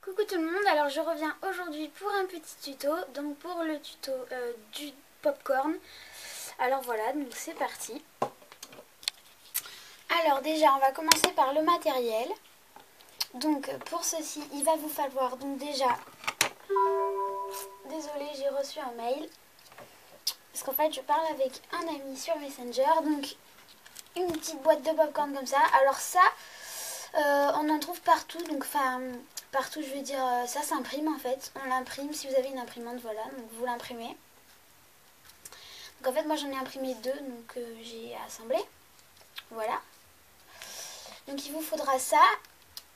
Coucou tout le monde, alors je reviens aujourd'hui pour un petit tuto, donc pour le tuto du popcorn. Alors voilà, donc c'est parti. Alors déjà on va commencer par le matériel. Donc pour ceci il va vous falloir donc déjà, désolée j'ai reçu un mail, parce qu'en fait je parle avec un ami sur Messenger, donc une petite boîte de popcorn comme ça. Alors ça on en trouve partout, donc enfin partout je veux dire, ça s'imprime en fait, on l'imprime si vous avez une imprimante, voilà, donc vous l'imprimez. Donc en fait moi j'en ai imprimé deux, donc j'ai assemblé, voilà. Donc il vous faudra ça,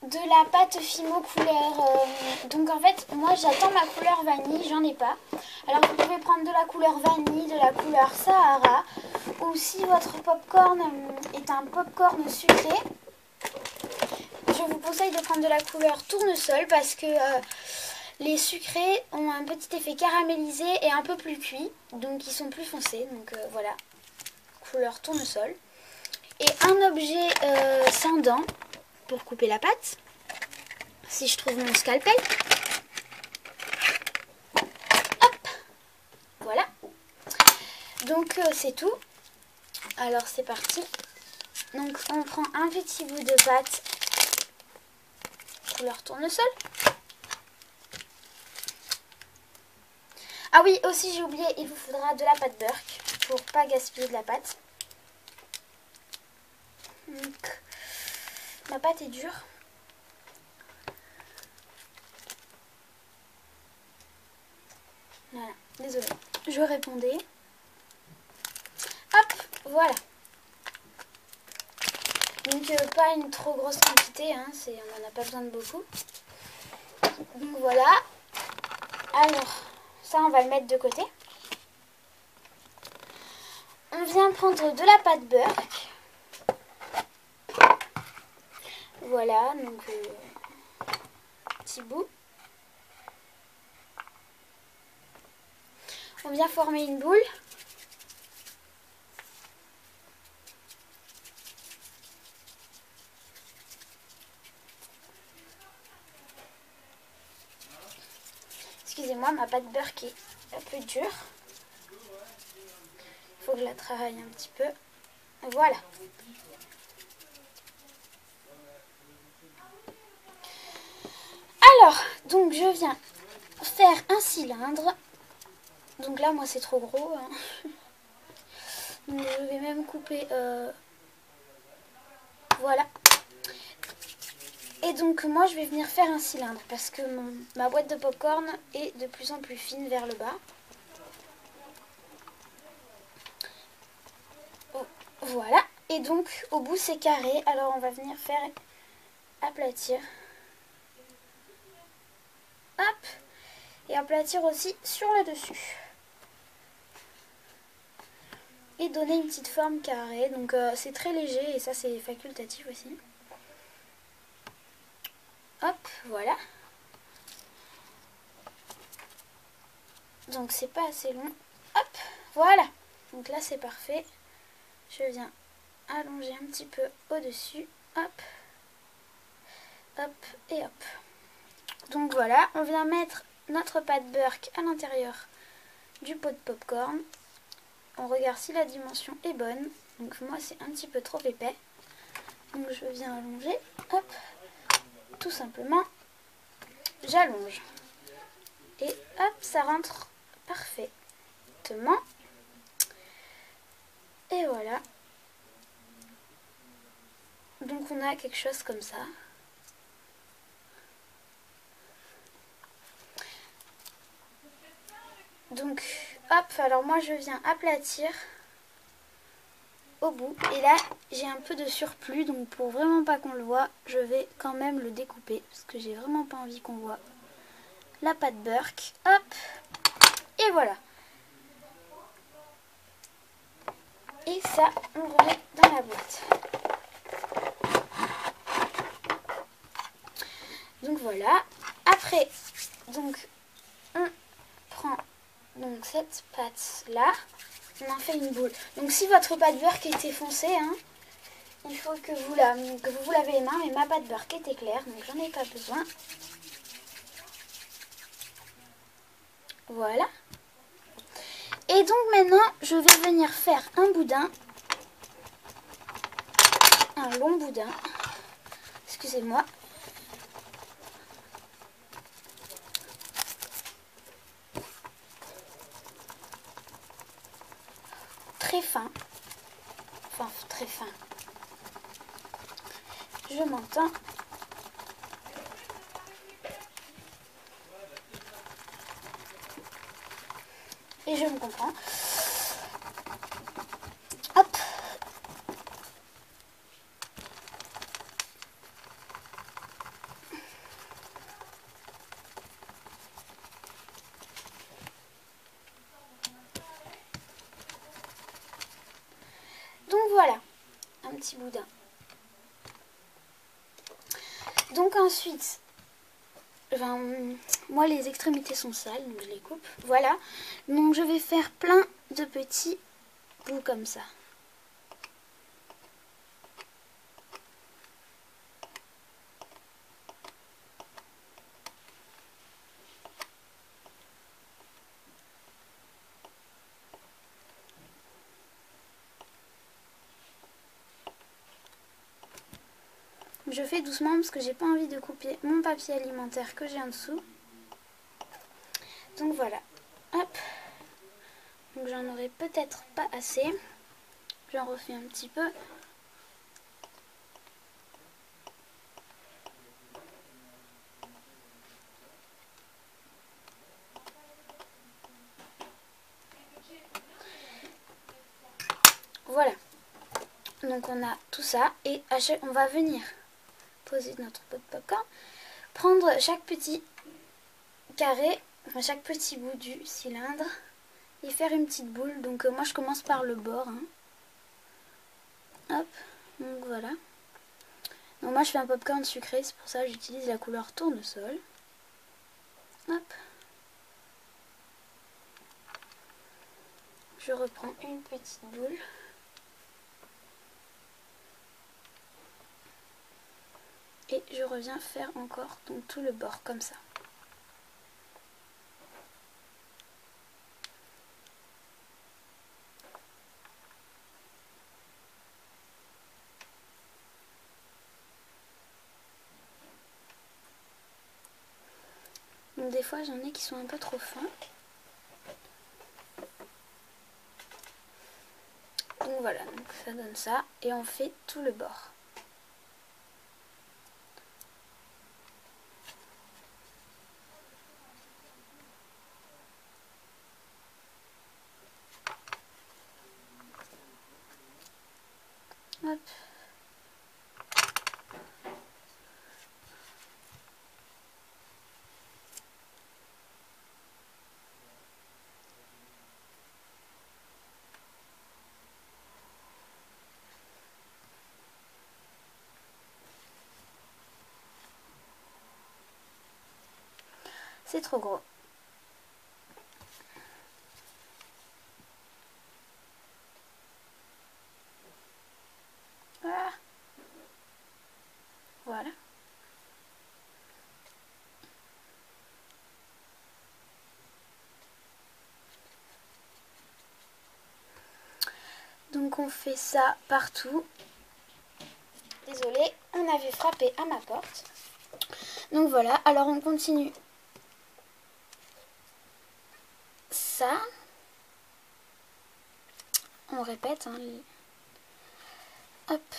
de la pâte Fimo couleur, donc en fait moi j'attends ma couleur vanille, j'en ai pas. Alors vous pouvez prendre de la couleur vanille, de la couleur Sahara, ou si votre popcorn est un popcorn sucré, je vous conseille de prendre de la couleur tournesol parce que les sucrés ont un petit effet caramélisé et un peu plus cuit, donc ils sont plus foncés, donc voilà, couleur tournesol. Et un objet sans dents pour couper la pâte, si je trouve mon scalpel. Hop, voilà. Donc c'est tout. Alors c'est parti. Donc on prend un petit bout de pâte couleur tournesol. Ah oui, aussi j'ai oublié, il vous faudra de la pâte Burke pour pas gaspiller de la pâte. Donc, ma pâte est dure. Voilà, désolée, je répondais. Hop, voilà. Donc pas une trop grosse quantité, hein, on n'en a pas besoin de beaucoup. Donc voilà. Alors, ça on va le mettre de côté. On vient prendre de la pâte Burke. Voilà, donc petit bout. On vient former une boule. Excusez-moi, ma pâte Burke est un peu dure. Il faut que je la travaille un petit peu. Voilà. Alors, donc je viens faire un cylindre. Donc là, moi, c'est trop gros. Hein. Donc je vais même couper. Voilà. Et donc moi, je vais venir faire un cylindre parce que ma boîte de popcorn est de plus en plus fine vers le bas. Oh, voilà. Et donc, au bout, c'est carré. Alors, on va venir faire aplatir. Hop. Et aplatir aussi sur le dessus. Et donner une petite forme carrée. Donc c'est très léger et ça c'est facultatif aussi. Hop, voilà. Donc c'est pas assez long. Hop, voilà. Donc là c'est parfait. Je viens allonger un petit peu au-dessus. Hop. Hop et hop. Donc voilà, on vient mettre notre pâte Burke à l'intérieur du pot de popcorn. On regarde si la dimension est bonne. Donc moi c'est un petit peu trop épais. Donc je viens allonger. Hop. Tout simplement. J'allonge. Et hop, ça rentre parfaitement. Et voilà. Donc on a quelque chose comme ça. Donc hop, alors moi je viens aplatir au bout. Et là j'ai un peu de surplus, donc pour vraiment pas qu'on le voit, je vais quand même le découper. Parce que j'ai vraiment pas envie qu'on voit la pâte Burke. Hop. Et voilà. Et ça, on remet dans la boîte. Donc voilà. Après, donc on prend donc cette pâte là, on en fait une boule. Donc si votre pâte Burke était foncée, hein, il faut que vous lavez les mains. Mais ma pâte Burke était claire, donc j'en ai pas besoin. Voilà. Et donc maintenant, je vais venir faire un boudin. Un long boudin. Excusez-moi. Très fin. Enfin, très fin. Je m'entends. Et je me comprends. Hop. Donc voilà, un petit boudin. Donc ensuite, moi les extrémités sont sales, donc je les coupe. Voilà, donc je vais faire plein de petits bouts comme ça. Je fais doucement parce que j'ai pas envie de couper mon papier alimentaire que j'ai en dessous. Donc voilà, hop. Donc j'en aurai peut-être pas assez. J'en refais un petit peu. Voilà. Donc on a tout ça et on va venir poser notre pot de popcorn. Prendre chaque petit carré, enfin chaque petit bout du cylindre et faire une petite boule. Donc moi je commence par le bord. Hein. Hop, donc voilà. Donc moi je fais un popcorn sucré, c'est pour ça que j'utilise la couleur tournesol. Hop. Je reprends une petite boule. Et je reviens faire encore donc tout le bord comme ça. Donc des fois j'en ai qui sont un peu trop fins. Donc voilà, donc ça donne ça. Et on fait tout le bord. Hop. C'est trop gros. Voilà. Voilà. Donc on fait ça partout. Désolée, on avait frappé à ma porte. Donc voilà, alors on continue ça. On répète. Hein, hop.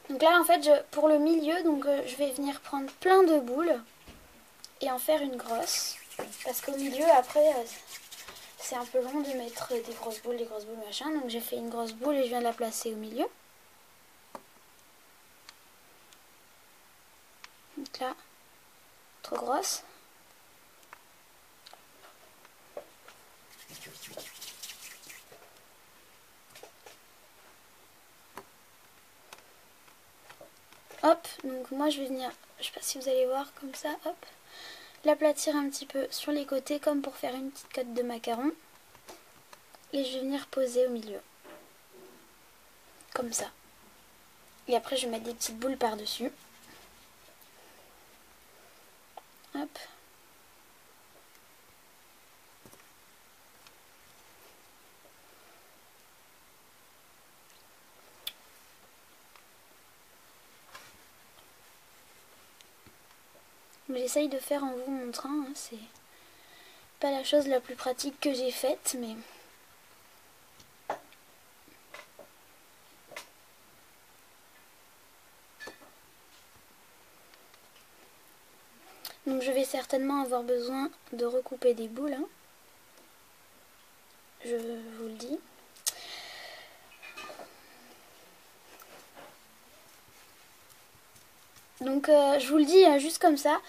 Donc là en fait pour le milieu, donc je vais venir prendre plein de boules et en faire une grosse. Parce qu'au milieu après c'est un peu long de mettre des grosses boules machin. Donc j'ai fait une grosse boule et je viens de la placer au milieu. Donc là, trop grosse. Hop, donc moi je vais venir, je sais pas si vous allez voir comme ça, hop, l'aplatir un petit peu sur les côtés comme pour faire une petite cote de macaron. Et je vais venir poser au milieu. Comme ça. Et après je vais mettre des petites boules par-dessus. Hop. J'essaye de faire en vous montrant, hein, c'est pas la chose la plus pratique que j'ai faite, mais... Donc je vais certainement avoir besoin de recouper des boules, hein. Je vous le dis. Donc je vous le dis juste comme ça,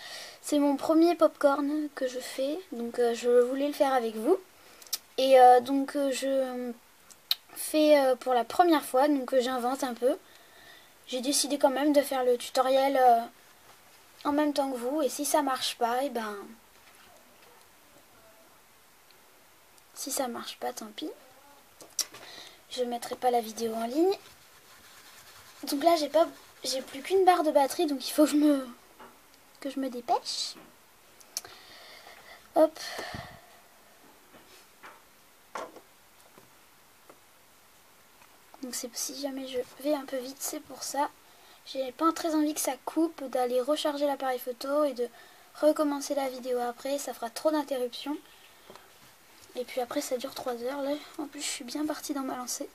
c'est mon premier popcorn que je fais, donc je voulais le faire avec vous. Et donc je fais pour la première fois, donc j'invente un peu. J'ai décidé quand même de faire le tutoriel en même temps que vous, et si ça marche pas, et ben... Si ça marche pas, tant pis. Je mettrai pas la vidéo en ligne. Donc là j'ai plus qu'une barre de batterie, donc il faut que je me dépêche. Hop. Donc si jamais je vais un peu vite, c'est pour ça. J'ai pas très envie que ça coupe, d'aller recharger l'appareil photo et de recommencer la vidéo après, ça fera trop d'interruptions. Et puis après ça dure 3 heures là. En plus je suis bien partie dans ma lancée.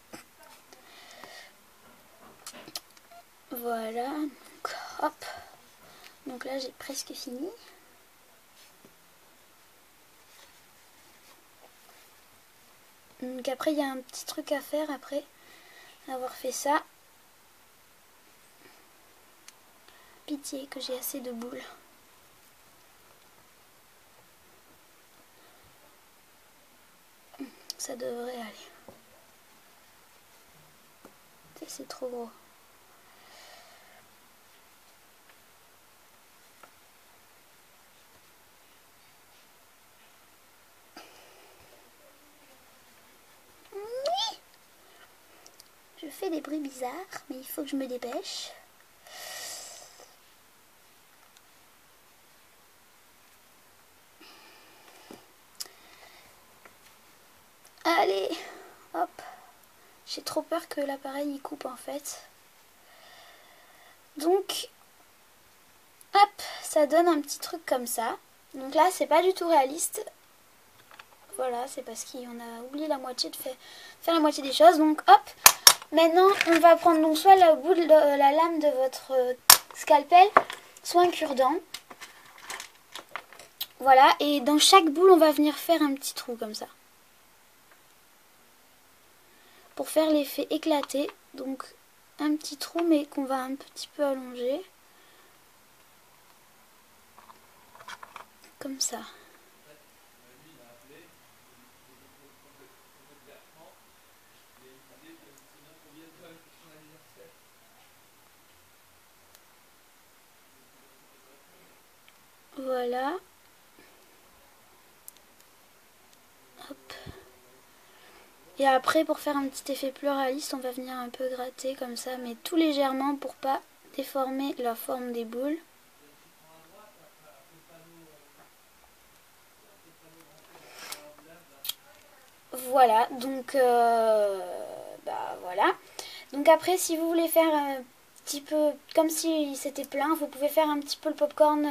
Voilà, donc hop. Donc là j'ai presque fini. Donc après il y a un petit truc à faire après avoir fait ça. Pitié que j'ai assez de boules. Ça devrait aller. Ça c'est trop gros. Je fais des bruits bizarres, mais il faut que je me dépêche. Allez, hop. J'ai trop peur que l'appareil y coupe en fait. Donc, hop, ça donne un petit truc comme ça. Donc là, c'est pas du tout réaliste. Voilà, c'est parce qu'on a oublié la moitié de faire la moitié des choses. Donc hop, maintenant on va prendre donc soit la boule de la lame de votre scalpel, soit un cure-dent. Voilà, et dans chaque boule, on va venir faire un petit trou comme ça. Pour faire l'effet éclaté, donc un petit trou mais qu'on va un petit peu allonger. Comme ça. Voilà. Hop. Et après, pour faire un petit effet plus réaliste, on va venir un peu gratter comme ça, mais tout légèrement pour pas déformer la forme des boules. Voilà, donc voilà. Donc après, si vous voulez faire un petit peu comme si c'était plein, vous pouvez faire un petit peu le popcorn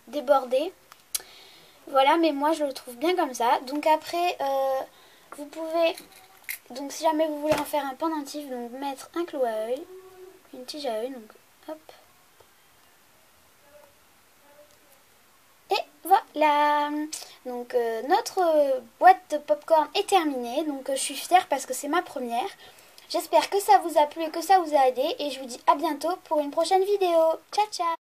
débordé. Voilà, mais moi je le trouve bien comme ça. Donc après, vous pouvez, donc si jamais vous voulez en faire un pendentif, donc mettre un clou à œil, une tige à œil, donc hop. Et voilà. Donc notre boîte de popcorn est terminée. Donc je suis fière parce que c'est ma première. J'espère que ça vous a plu et que ça vous a aidé. Et je vous dis à bientôt pour une prochaine vidéo. Ciao ciao.